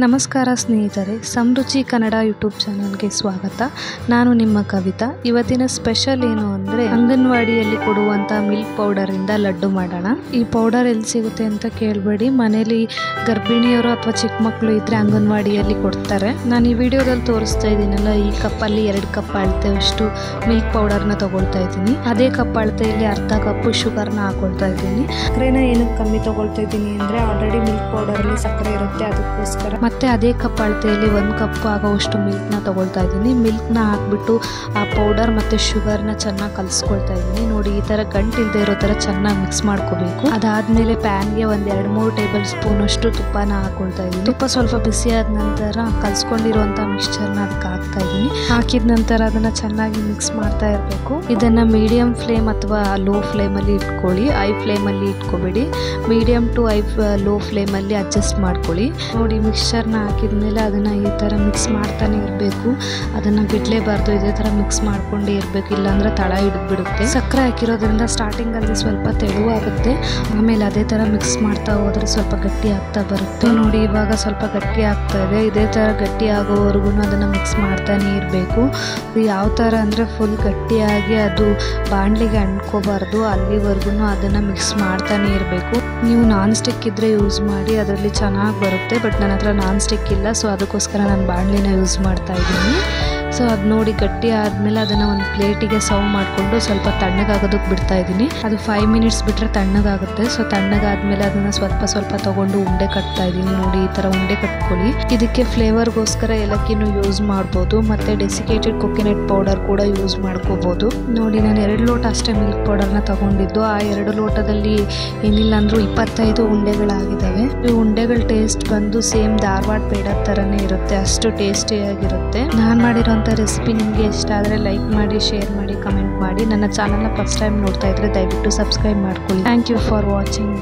ನಮಸ್ಕಾರ ಸ್ನೇಹಿತರೆ, ಸಮೃಚಿ ಕನ್ನಡ ಯೂಟ್ಯೂಬ್ ಚಾನಲ್ಗೆ ಸ್ವಾಗತ. ನಾನು ನಿಮ್ಮ ಕವಿತಾ. ಇವತ್ತಿನ ಸ್ಪೆಷಲ್ ಏನು ಅಂದರೆ ಅಂಗನವಾಡಿಯಲ್ಲಿ ಕೊಡುವಂಥ ಮಿಲ್ಕ್ ಪೌಡರಿಂದ ಲಡ್ಡು ಮಾಡೋಣ. ಈ ಪೌಡರ್ ಎಲ್ಲಿ ಸಿಗುತ್ತೆ ಅಂತ ಕೇಳಬೇಡಿ. ಮನೇಲಿ ಗರ್ಭಿಣಿಯರು ಅಥವಾ ಚಿಕ್ಕ ಮಕ್ಕಳು ಇದ್ದರೆ ಅಂಗನವಾಡಿಯಲ್ಲಿ ಕೊಡ್ತಾರೆ. ನಾನು ಈ ವಿಡಿಯೋದಲ್ಲಿ ತೋರಿಸ್ತಾ ಇದ್ದೀನಲ್ಲ, ಈ ಕಪ್ಪಲ್ಲಿ 2 ಕಪ್ ಅಳತೆಯಷ್ಟು ಮಿಲ್ಕ್ ಪೌಡರ್ನ ತಗೊಳ್ತಾ ಇದ್ದೀನಿ. ಅದೇ ಕಪ್ ಅಳತೆಯಲ್ಲಿ ಅರ್ಧ ಕಪ್ ಶುಗರ್ನ ಹಾಕೊಳ್ತಾ ಇದ್ದೀನಿ. ಸಕ್ಕರೆನ ಏನಕ್ಕೆ ಕಮ್ಮಿ ತಗೊಳ್ತಾ ಇದ್ದೀನಿ ಅಂದರೆ ಆಲ್ರೆಡಿ ಮಿಲ್ಕ್ ಪೌಡರಲ್ಲಿ ಸಕ್ಕರೆ ಇರುತ್ತೆ, ಅದಕ್ಕೋಸ್ಕರ. ಮತ್ತೆ ಅದೇ ಕಪ್ ಅಳತೆಯಲ್ಲಿ 1 ಕಪ್ ಆಗೋವಷ್ಟು ಮಿಲ್ಕ್ನ ತಗೊಳ್ತಾ ಇದ್ದೀನಿ. ಮಿಲ್ಕ್ನ ಹಾಕ್ಬಿಟ್ಟು ಆ ಪೌಡರ್ ಮತ್ತು ಶುಗರ್ನ ಚೆನ್ನಾಗಿ ಕಲಿಸ್ಕೊಳ್ತಾ ಇದ್ದೀನಿ. ನೋಡಿ, ಈ ಥರ ಗಂಟಿಲ್ಲದೆ ಇರೋ ಥರ ಚೆನ್ನಾಗಿ ಮಿಕ್ಸ್ ಮಾಡ್ಕೋಬೇಕು. ಅದಾದಮೇಲೆ ಪ್ಯಾನ್ಗೆ 1-2-3 ಟೇಬಲ್ ಸ್ಪೂನ್ ಅಷ್ಟು ತುಪ್ಪನ ಹಾಕೊಳ್ತಾ ಇದ್ದೀನಿ. ತುಪ್ಪ ಸ್ವಲ್ಪ ಬಿಸಿ ಆದ ನಂತರ ಕಲಿಸ್ಕೊಂಡಿರುವಂಥ ಮಿಕ್ಸ್ಚರ್ನ ಅದಕ್ಕೆ ಹಾಕ್ತಾ ಇದ್ದೀನಿ. ಹಾಕಿದ ನಂತರ ಅದನ್ನು ಚೆನ್ನಾಗಿ ಮಿಕ್ಸ್ ಮಾಡ್ತಾ ಇರಬೇಕು. ಇದನ್ನು ಮೀಡಿಯಂ ಫ್ಲೇಮ್ ಅಥವಾ ಲೋ ಫ್ಲೇಮಲ್ಲಿ ಇಟ್ಕೊಳ್ಳಿ. ಹೈ ಫ್ಲೇಮಲ್ಲಿ ಇಟ್ಕೋಬೇಡಿ. ಮೀಡಿಯಂ ಟು ಲೋ ಫ್ಲೇಮಲ್ಲಿ ಅಡ್ಜಸ್ಟ್ ಮಾಡ್ಕೊಳ್ಳಿ. ನೋಡಿ, ಮಿಕ್ಸ್ಚರ್ನ ಹಾಕಿದ್ಮೇಲೆ ಅದನ್ನು ಈ ಥರ ಮಿಕ್ಸ್ ಮಾಡ್ತಾನೆ ಇರಬೇಕು. ಅದನ್ನು ಬಿಡಲೇಬಾರ್ದು. ಇದೇ ಥರ ಮಿಕ್ಸ್ ಮಾಡ್ಕೊಂಡೇ ಇರಬೇಕು, ಇಲ್ಲಾಂದರೆ ತಳ ಹಿಡಿದ್ಬಿಡುತ್ತೆ. ಸಕ್ಕರೆ ಹಾಕಿರೋದ್ರಿಂದ ಸ್ಟಾರ್ಟಿಂಗಲ್ಲಿ ಸ್ವಲ್ಪ ತೆಳುವಾಗುತ್ತೆ. ಆಮೇಲೆ ಅದೇ ಥರ ಮಿಕ್ಸ್ ಮಾಡ್ತಾ ಹೋದರೆ ಸ್ವಲ್ಪ ಗಟ್ಟಿ ಆಗ್ತಾ ಬರುತ್ತೆ. ನೋಡಿ, ಇವಾಗ ಸ್ವಲ್ಪ ಗಟ್ಟಿ ಆಗ್ತಾ ಇದೆ. ಇದೇ ಥರ ಗಟ್ಟಿ ಆಗೋವರೆಗೂ ಅದನ್ನು ಮಿಕ್ಸ್ ಮಾಡ್ತಾನೆ ಇರಬೇಕು. ಯಾವ ಥರ ಅಂದರೆ ಫುಲ್ ಗಟ್ಟಿಯಾಗಿ ಅದು ಬಾಣಲಿಗೆ ಅಂಟ್ಕೋಬಾರ್ದು. ಅಲ್ಲಿವರೆಗೂ ಅದನ್ನು ಮಿಕ್ಸ್ ಮಾಡ್ತಾನೆ ಇರಬೇಕು. ನೀವು ನಾನ್ ಸ್ಟಿಕ್ ಇದ್ದರೆ ಯೂಸ್ ಮಾಡಿ, ಅದರಲ್ಲಿ ಚೆನ್ನಾಗಿ ಬರುತ್ತೆ. ಬಟ್ ನನ್ನ ಹತ್ರ ನಾನ್ ಸ್ಟಿಕ್ ಇಲ್ಲ, ಸೊ ಅದಕ್ಕೋಸ್ಕರ ನಾನು ಬಾಣಲಿನ ಯೂಸ್ ಮಾಡ್ತಾ ಇದ್ದೀನಿ. ಸೊ ಅದು ನೋಡಿ ಗಟ್ಟಿ ಆದಮೇಲೆ ಅದನ್ನು ಒಂದು ಪ್ಲೇಟಿಗೆ ಸರ್ವ್ ಮಾಡಿಕೊಂಡು ಸ್ವಲ್ಪ ತಣ್ಣಗಾಗೋದಕ್ಕೆ ಬಿಡ್ತಾ ಇದ್ದೀನಿ. ಅದು 5 ಮಿನಿಟ್ಸ್ ಬಿಟ್ಟರೆ ತಣ್ಣಗಾಗುತ್ತೆ. ಸೊ ತಣ್ಣಗಾದ್ಮೇಲೆ ಅದನ್ನು ಸ್ವಲ್ಪ ತೊಗೊಂಡು ಉಂಡೆ ಕಟ್ತಾ ಇದ್ದೀನಿ. ನೋಡಿ, ಈ ಥರ ಉಂಡೆ ಕಟ್ಕೊಳ್ಳಿ. ಇದಕ್ಕೆ ಫ್ಲೇವರ್ಗೋಸ್ಕರ ಏಲಕ್ಕಿನೂ ಯೂಸ್ ಮಾಡ್ಬೋದು, ಮತ್ತು ಡೆಸಿಕೇಟೆಡ್ ಕೊಕೊನಟ್ ಪೌಡರ್ ಕೂಡ ಯೂಸ್ ಮಾಡ್ಕೋಬೋದು. ನೋಡಿ, ನಾನು 2 ಲೋಟ ಅಷ್ಟೇ ಮಿಲ್ಕ್ ಪೌಡರ್ನ ತಗೊಂಡಿದ್ದು. ಆ 2 ಲೋಟದಲ್ಲಿ ಏನಿಲ್ಲ ಅಂದರೂ 25 ಉಂಡೆಗಳಾಗಿದ್ದಾವೆ. ಈ ಉಂಡೆಗಳ ಟೇಸ್ಟ್ ಬಂದು ಸೇಮ್ ಧಾರವಾಡ ಪೇಡ ಥರನೇ ಇರುತ್ತೆ, ಅಷ್ಟು ಟೇಸ್ಟಿಯಾಗಿರುತ್ತೆ. ನಾನು ಮಾಡಿರೋ ರೆಸಿಪಿ ನಿಮಗೆ ಇಷ್ಟ ಆದರೆ ಲೈಕ್ ಮಾಡಿ, ಶೇರ್ ಮಾಡಿ, ಕಮೆಂಟ್ ಮಾಡಿ. ನನ್ನ ಚಾನಲ್ನ ಫಸ್ಟ್ ಟೈಮ್ ನೋಡ್ತಾ ಇದ್ರೆ ದಯವಿಟ್ಟು ಸಬ್ಸ್ಕ್ರೈಬ್ ಮಾಡ್ಕೊಳ್ಳಿ. Thank you for watching.